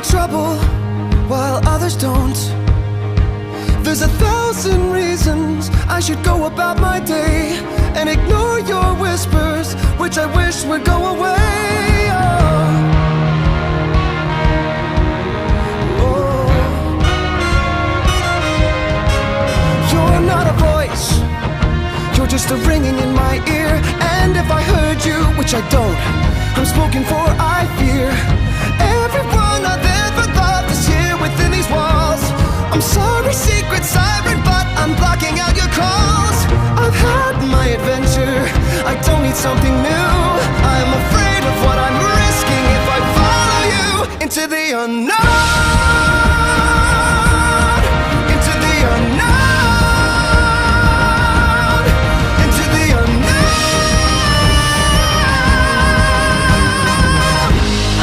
the trouble while others don't. There's 1,000 reasons I should go about my day and ignore your whispers, which I wish would go away. You're not a voice, you're just a ringing in my ear. And if I heard you, which I don't, I'm spoken for, I fear. Everyone I've ever loved is here within these walls. I'm sorry, secret siren, but I'm blocking out your calls. I've had my adventure, I don't need something new. I'm afraid of what I'm risking if I follow you into the unknown.